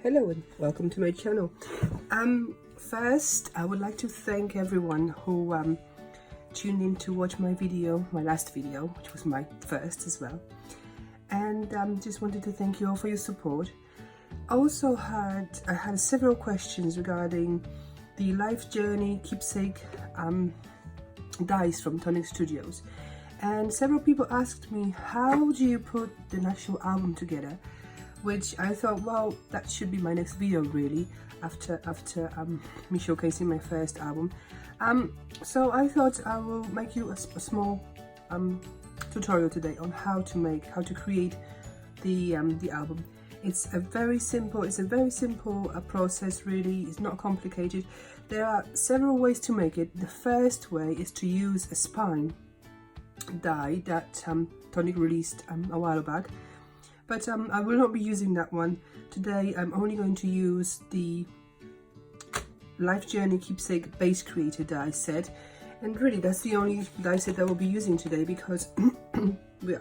Hello and welcome to my channel. First I would like to thank everyone who tuned in to watch my video, my last video, which was my first as well, and just wanted to thank you all for your support. I had several questions regarding the Life Journey Keepsake dies from Tonic Studios, and several people asked me, how do you put the actual album together? Which I thought, well, that should be my next video really, after me showcasing my first album. So I thought I will make you a small tutorial today on how to create the album. It's a very simple process really. It's not complicated. There are several ways to make it. The first way is to use a spine die that Tonic released a while back. But I will not be using that one today. I'm only going to use the Life Journey Keepsake Base Creator die set, and really that's the only die set I will be using today, because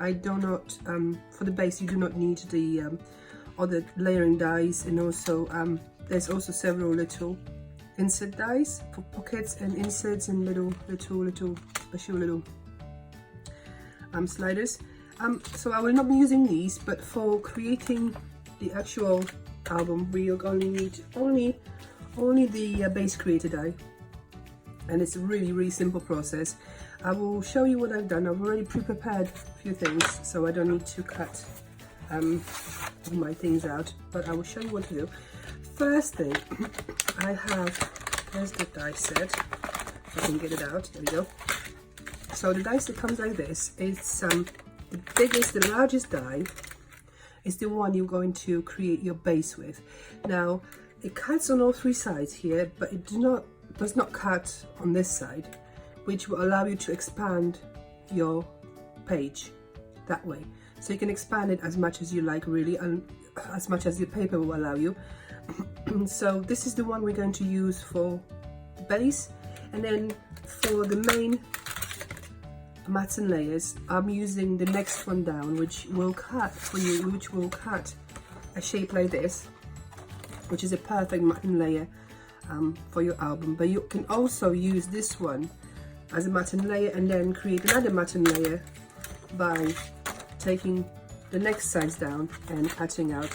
I do not, for the base you do not need the other layering dies, and also there's also several little insert dies for pockets and inserts and little special little sliders. So I will not be using these, but for creating the actual album we are going to need only the base creator die, and it's a really simple process. I will show you what I've done. I've already pre-prepared a few things, so I don't need to cut all my things out, but I will show you what to do. First thing I have, there's the die set, if I can get it out, there we go. So the die set comes like this. It's the largest die is the one you're going to create your base with. Now it cuts on all three sides here, but it does not cut on this side, which will allow you to expand your page that way. So you can expand it as much as you like really, and as much as your paper will allow you. So this is the one we're going to use for the base, and then for the main mats and layers I'm using the next one down, which will cut a shape like this, which is a perfect mat and layer for your album. But you can also use this one as a mat and layer, and then create another mat and layer by taking the next sides down and cutting out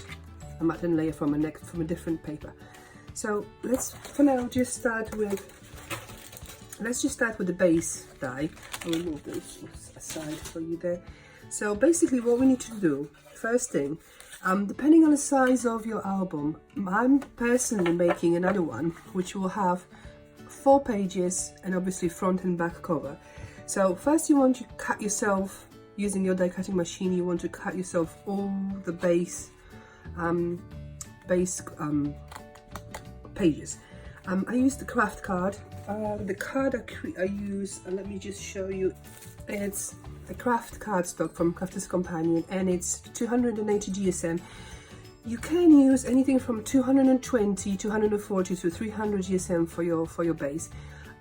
a mat and layer from a different paper. So let's for now just start with the base die. I'll move this aside for you there. So basically what we need to do, first thing, depending on the size of your album, I'm personally making another one which will have 4 pages and obviously front and back cover. So first you want to cut yourself, using your die cutting machine, you want to cut yourself all the base pages. I used the craft card. The card I use, let me just show you, it's a craft cardstock from Crafter's Companion, and it's 280 GSM. You can use anything from 220, 240 to 300 GSM for your base.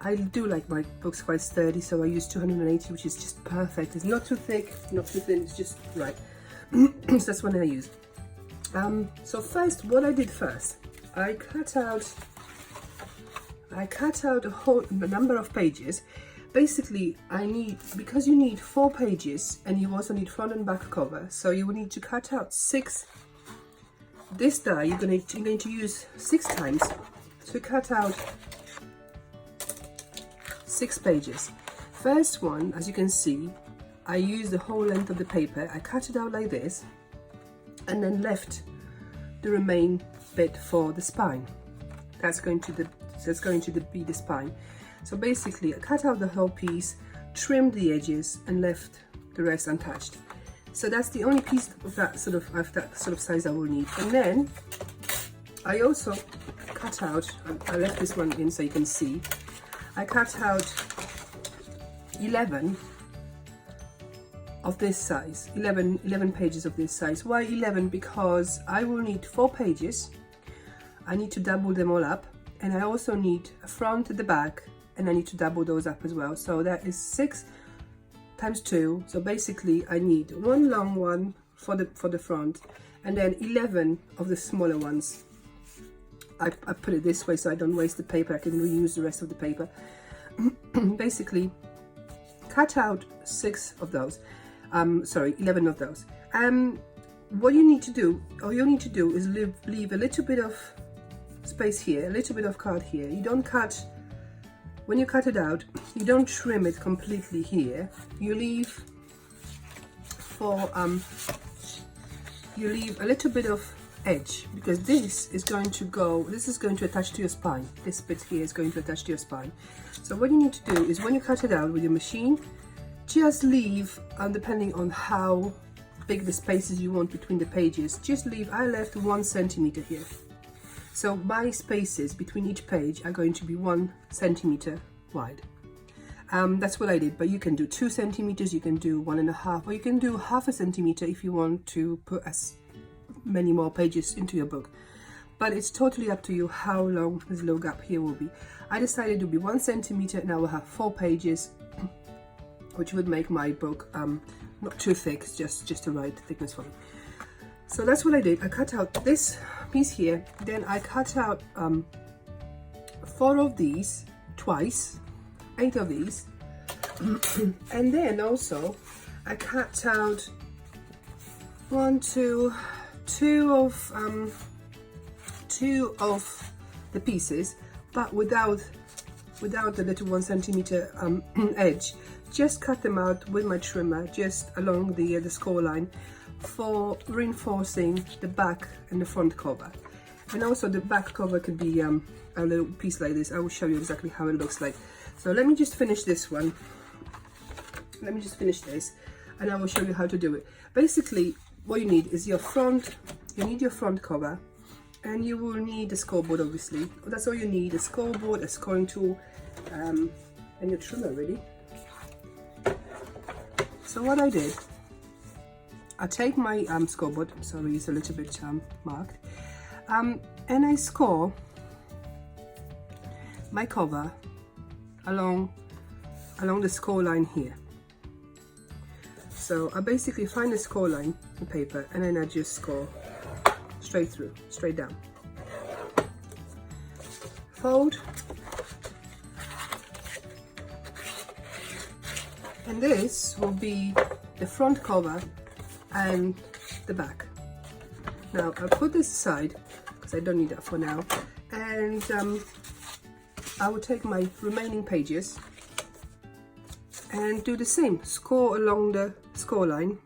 I do like my books quite sturdy, so I use 280, which is just perfect. It's not too thick, not too thin, it's just right. So that's what I use. So first, what I did first, I cut out a number of pages. Basically, because you need 4 pages and you also need front and back cover, so you will need to cut out 6. This die you're going to use 6 times to cut out 6 pages. First one, as you can see, I used the whole length of the paper. I cut it out like this, and then left the remain bit for the spine. That's going to be the spine. So basically I cut out the whole piece, trimmed the edges, and left the rest untouched. So that's the only piece of that sort of size I will need. And then I also cut out, I left this one in so you can see, I cut out 11 of this size, 11 pages of this size. Why 11? Because I will need 4 pages. I need to double them all up, and I also need a front at the back, and I need to double those up as well. So that is 6 times 2. So basically I need one long one for the front, and then 11 of the smaller ones I put it this way so I don't waste the paper. I can reuse the rest of the paper. Basically, cut out 6 of those. 11 of those. What you need to do, all you need to do is leave a little bit of space here, a little bit of card here. You don't cut, when you cut it out, you don't trim it completely here. You leave you leave a little bit of edge, because this is going to attach to your spine. This bit here is going to attach to your spine. So what you need to do is when you cut it out with your machine, just leave, depending on how big the spaces you want between the pages, just leave, I left 1 centimeter here. So my spaces between each page are going to be 1 centimeter wide. That's what I did, but you can do 2 centimeters, you can do 1.5, or you can do 0.5 centimeter if you want to put as many more pages into your book. But it's totally up to you how long this little gap here will be. I decided to be 1 centimeter, and I will have 4 pages, which would make my book not too thick, just the right thickness for me. So that's what I did. I cut out this piece here, then I cut out 4 of these twice, 8 of these, and then also I cut out 2 of the pieces, but without the little 1 centimeter edge. Just cut them out with my trimmer just along the score line for reinforcing the back and the front cover. And also the back cover could be a little piece like this. I will show you exactly how it looks like. So let me just finish this one. Let me just finish this and I will show you how to do it. Basically, what you need is your front, you need your front cover, and you will need a scoreboard, obviously. That's all you need, a scoreboard, a scoring tool, and your trimmer, really. So what I did, I take my scoreboard, sorry it's a little bit marked, and I score my cover along the score line here. So I basically find the score line on paper and then I just score straight through, straight down. Fold. And this will be the front cover and the back. Now I'll put this aside because I don't need that for now, and I will take my remaining pages and do the same, score along the score line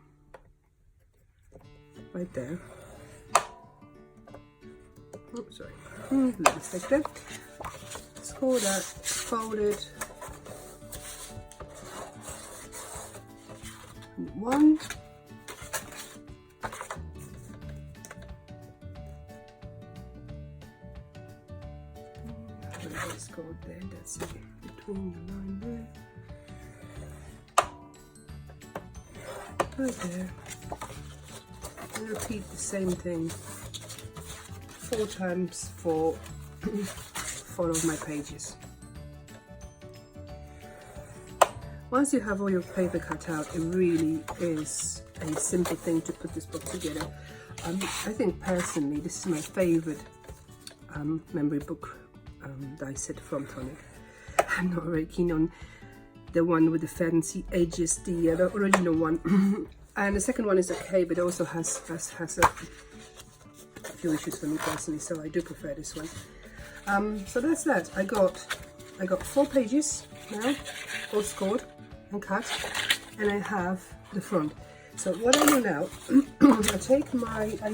right there. Oops, sorry, little mistake there. Score that, fold it, 1, let's go there, that's it, between the line there, right there, and repeat the same thing 4 times for 4 of my pages. Once you have all your paper cut out, it really is a simple thing to put this book together. I think personally this is my favorite memory book die set from Tonic. I'm not very keen on the one with the fancy edges, the original one. And the second one is okay, but also has a few issues for me personally, so I do prefer this one. So that's that. I got 4 pages now, all scored and cut, and I have the front. So what I do now, I take my, I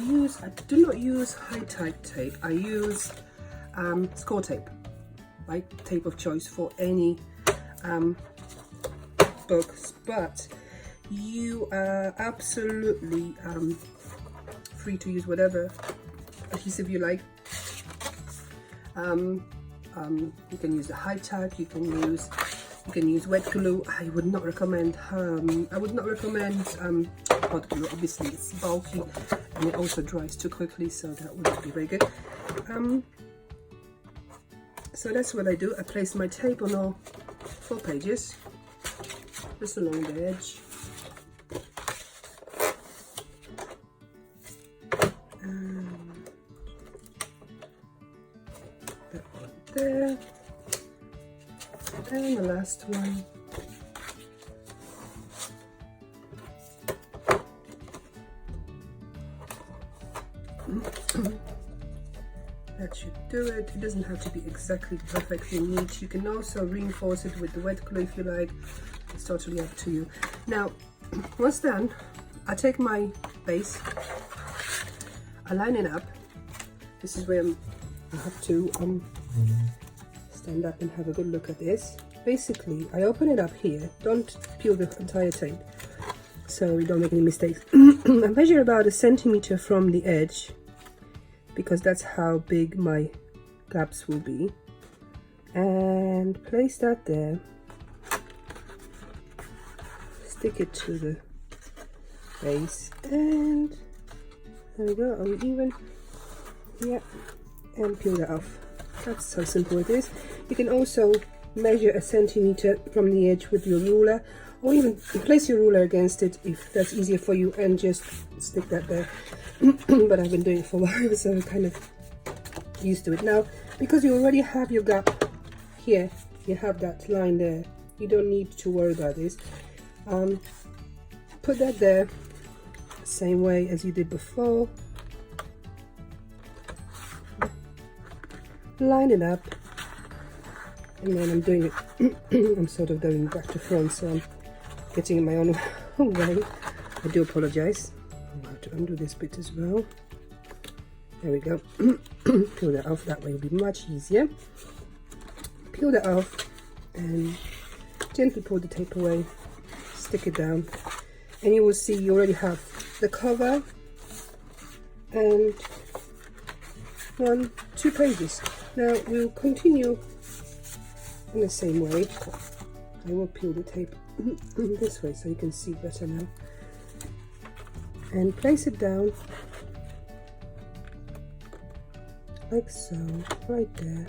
do not use high-type tape, I use score tape, my tape of choice for any books, but you are absolutely free to use whatever adhesive you like. You can use the high-type, you can use wet glue. I would not recommend hot glue. Obviously it's bulky and it also dries too quickly, so that wouldn't be very good. So that's what I do. I place my tape on all 4 pages, just along the edge. there, and the last one. That should do it. It doesn't have to be exactly perfectly neat. You can also reinforce it with the wet glue if you like. It's totally up to you. Now, once done, I take my base, I line it up. This is where I have to stand up and have a good look at this. Basically, I open it up here. Don't peel the entire tape so you don't make any mistakes. I measure about 1 centimeter from the edge, because that's how big my gaps will be, and place that there, stick it to the base, and there we go. Are we even? Yeah, and peel that off. That's how simple it is. You can also measure 1 centimeter from the edge with your ruler, or even place your ruler against it if that's easier for you, and just stick that there. But I've been doing it for a while, so I'm kind of used to it now. Because you already have your gap here, you have that line there, you don't need to worry about this. Put that there, same way as you did before. Line it up, and then I'm doing it. I'm sort of going back to front, so I'm getting in my own way. I do apologize. I'll have to undo this bit as well. There we go. Peel that off, that way will be much easier. Peel that off and gently pull the tape away, stick it down, and you will see you already have the cover and 2 pages. Now we'll continue in the same way. I will peel the tape this way so you can see better now, and place it down like so, right there.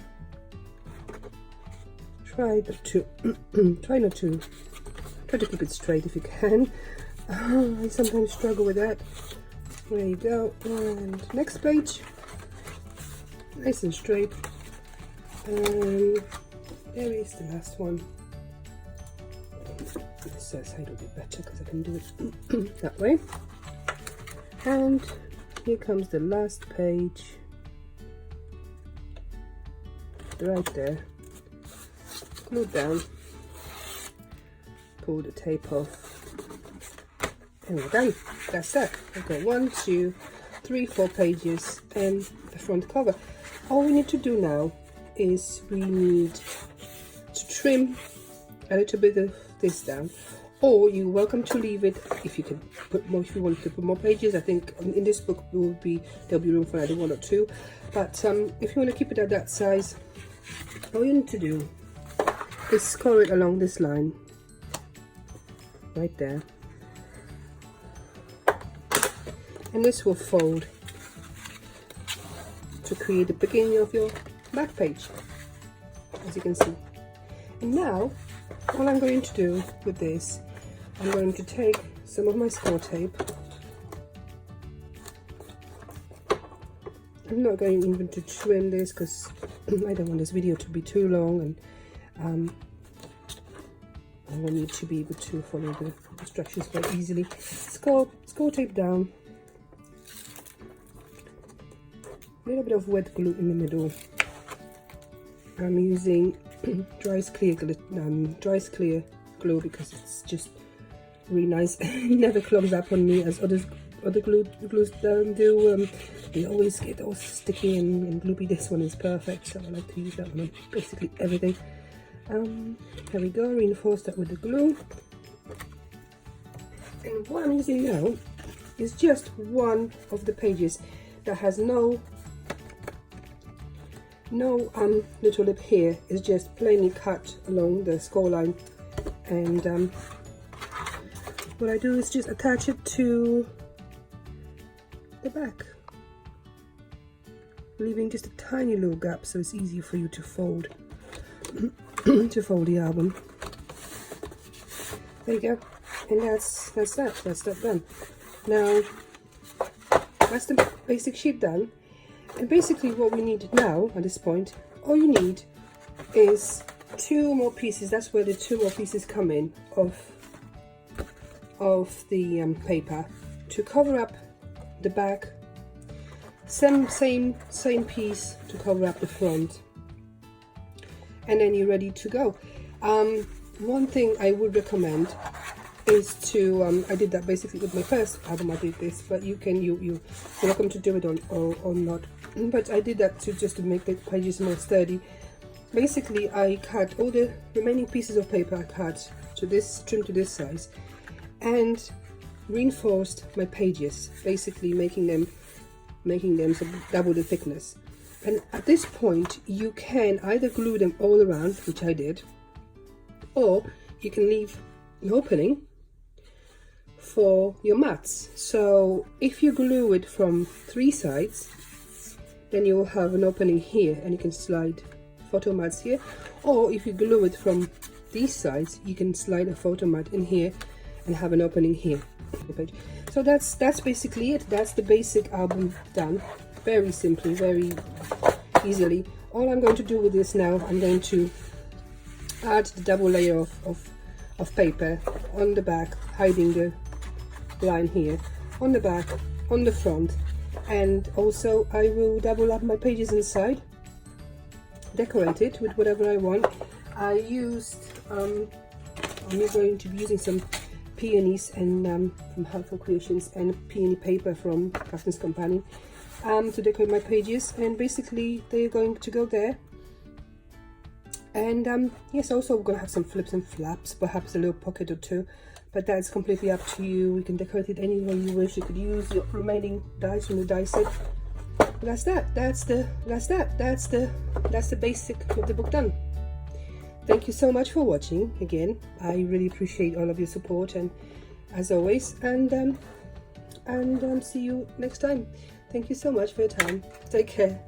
Try not to keep it straight if you can. I sometimes struggle with that. There you go. And next page, nice and straight. And there is the last one. This side will be better because I can do it that way. And here comes the last page, right there. Glue down, pull the tape off, and we're done. That's it. I've got 1, 2, 3, 4 pages and the front cover. All we need to do now is we need to trim a little bit of this down, or you're welcome to leave it if you can put more, if you want to put more pages. I think in this book there'll be room for either 1 or 2, but if you want to keep it at that size, all you need to do is score it along this line right there, and this will fold to create the beginning of your back page, as you can see. And now all I'm going to do with this, I'm going to take some of my score tape. I'm not going even to trim this because I don't want this video to be too long, and I want you to be able to follow the instructions quite easily. Score tape down, a little bit of wet glue in the middle. I'm using dry clear glue because it's just really nice. It never clogs up on me as other glues do. They always get all sticky and gloopy. This one is perfect, so I like to use that one on basically everything. Here we go, reinforce that with the glue. And what I'm using now is just one of the pages that has no little lip here. It's just plainly cut along the score line, and what I do is just attach it to the back, leaving just a tiny little gap so it's easier for you to fold to fold the album. There you go, and that's that done. Now that's the basic sheet done. And basically what we need now at this point, all you need is 2 more pieces. That's where the 2 more pieces come in of the paper to cover up the back. Same piece to cover up the front, and then you're ready to go. One thing I would recommend is to I did that basically with my first album. I did this, but you're welcome to do it or not. But I did that just to make the pages more sturdy. Basically, I cut all the remaining pieces of paper. I cut to this, trim to this size, and reinforced my pages, basically making them sort of double the thickness. And at this point, you can either glue them all around, which I did, or you can leave an opening for your mats. So if you glue it from 3 sides, then you will have an opening here, and you can slide photo mats here. Or if you glue it from these sides, you can slide a photo mat in here and have an opening here. So that's basically it. That's the basic album done, very simply, very easily. All I'm going to do with this now, I'm going to add the double layer of paper on the back, hiding the line here, on the back, on the front, and also I will double up my pages inside, decorate it with whatever I want. I used I'm going to be using some peonies and from Helpful Creations and peony paper from Craftsman's Company to decorate my pages, and basically they're going to go there. And yes, also we're going to have some flips and flaps, perhaps a little pocket or 2, but that's completely up to you. You can decorate it any way you wish. You could use your remaining dies from the die set. But that's the basic of the book done. Thank you so much for watching. Again, I really appreciate all of your support, and as always, and see you next time. Thank you so much for your time. Take care.